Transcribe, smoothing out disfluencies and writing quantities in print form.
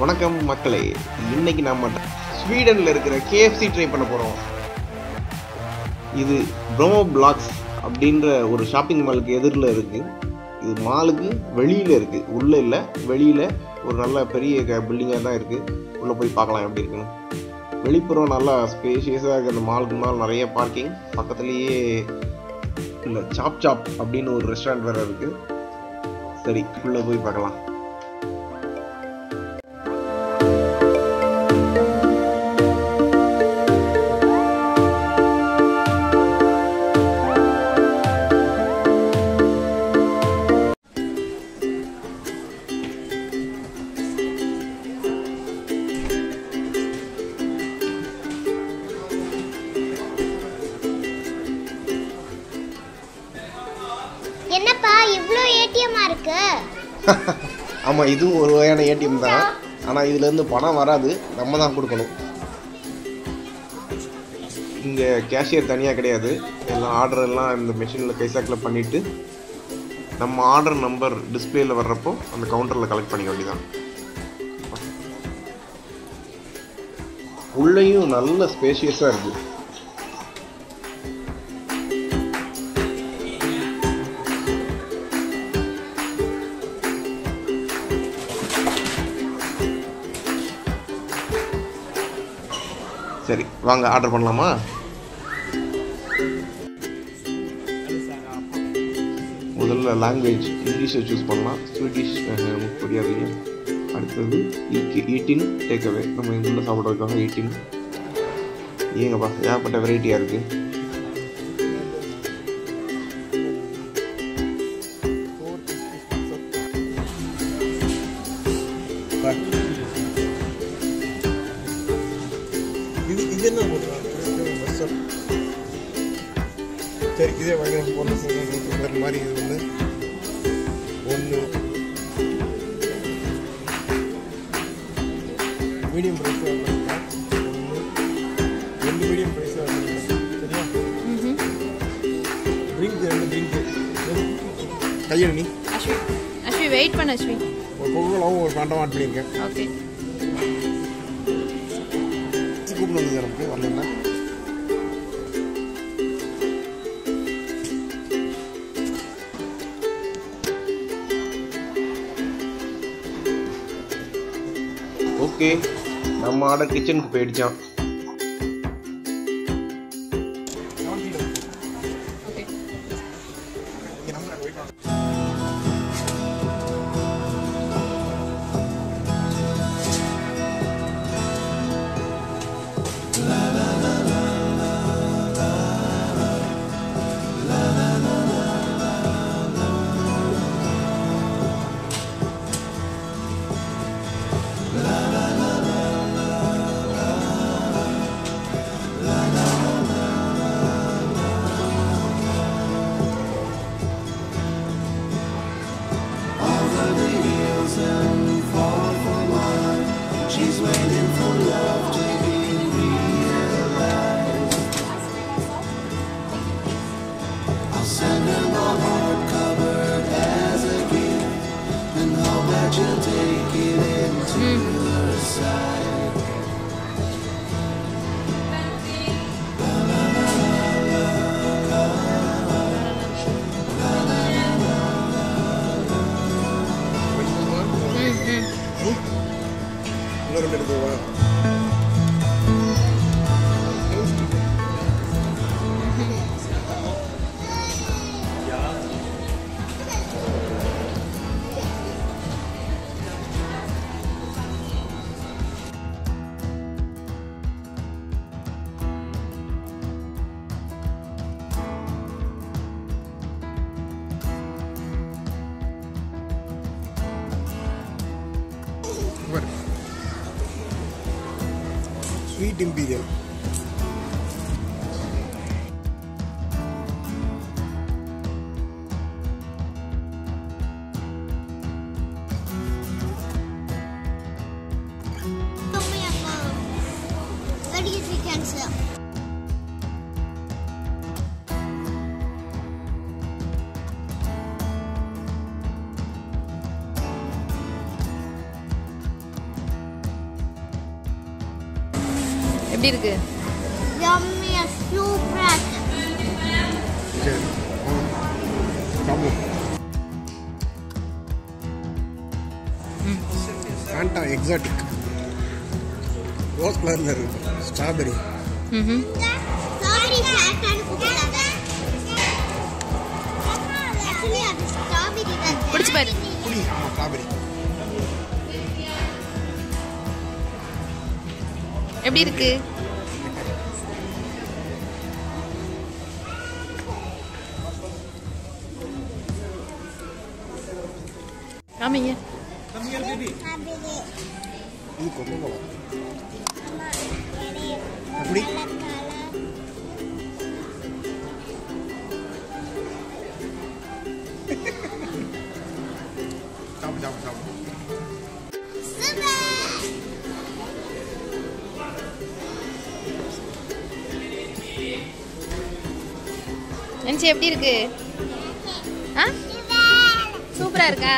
வணக்கம் மக்களே, இன்னைக்கு நம்ம ஸ்வீடன்ல இருக்கிற KFC ட்ரை பண்ண போறோம். இது ப்ரோமோ பிளாக்ஸ் அப்படின்ற ஒரு ஷாப்பிங் மாலுக்கு எதிரில் இருக்கு. இது மாலுக்கு வெளியில இருக்கு, உள்ள இல்லை, வெளியில ஒரு நல்ல பெரிய பில்டிங்காக தான் இருக்கு. உள்ள போய் பார்க்கலாம் எப்படி இருக்குன்னு. வெளிப்புறம் நல்லா ஸ்பேஷியஸாக இருக்குது. அந்த மாலுக்கு முன்னால் நிறைய பார்க்கிங், பக்கத்துலேயே இல்லை சாப் அப்படின்னு ஒரு ரெஸ்டாரண்ட் வேறு இருக்கு. சரி, உள்ள போய் பார்க்கலாம். என்னப்பா இவ்ளோ ஏடிஎம் இருக்கு? ஆமா, இதுவும் ஒரு வகையான ஏடிஎம் தான். ஆனா இதுல இருந்து பணம் வராது, நம்ம தான் கொடுக்கணும். இங்க கேஷியர் தனியா கிடையாது. எல்லாம் ஆர்டர் எல்லாம் இந்த மெஷின்ல கைசாக்கில் பண்ணிட்டு நம்ம ஆர்டர் நம்பர் டிஸ்பிளேல வர்றப்போ அந்த கவுண்டர்ல கலெக்ட் பண்ணிக்க வேண்டியதான். உள்ளேயும் நல்ல ஸ்பேஷியஸா இருக்கு. சரி, வாங்க ஆர்டர் பண்ணலாமா? முதல்ல லாங்குவேஜ் இங்கிலீஷை சூஸ் பண்ணலாம். ஸ்வீடிஷ் நமக்கு புரியாது. அடுத்தது ஈட்டின் டேக்அவே, நம்ம இங்குள்ள சாப்பிட்றதுக்காக ஈட்டின். ஏங்கப்பா ஏகப்பட்ட வெரைட்டியாக இருக்கு. இது என்ன போடுறாங்க? சரி, இதே வாங்கி போன வேறு மாதிரி. இது ஒன்று மீடியம் ப்ரைஸாக ரெண்டு மீடியம் ப்ரைஸாக சரியா? ட்ரிங்க் ரெண்டு ட்ரிங்க்கு கையணி. அஸ்வி வெயிட் பண்ண அஸ்வி. ஒரு கோகோலாவும் ஒரு ஃபேண்டாவும் ஆட் பண்ணியிருக்கேன். ஓகே, கூப்பிட்டு வந்து நமக்கு வரலன்னா ஓகே, நம்ம ஆர்டர் கிச்சனுக்கு போயிடுச்சான். இன்னொரு ரெண்டு எடுத்துவா. Sweet Imperial. What do you think, Ansel? எப்படி இருக்கு? Yummy, super. சரி சாப்பிடுவோம். ஃபேண்டா எக்ஸாட்டிக் ரோஸ் கலரில் இருக்கு. ஸ்ட்ராபெரி. Strawberry flat and கூப்பிடுறாங்க. Actually அது strawberry தான். பிடிச்சு பாரு. புடி ஆமாம் ஸ்ட்ராபெரி. எப்படி இருக்கு? காமிங்க. இது கொக்கோகோலா. அப்படி சாப்பிடு. நினச்சி எப்படி இருக்கு? ஆ சூப்பராக இருக்கா?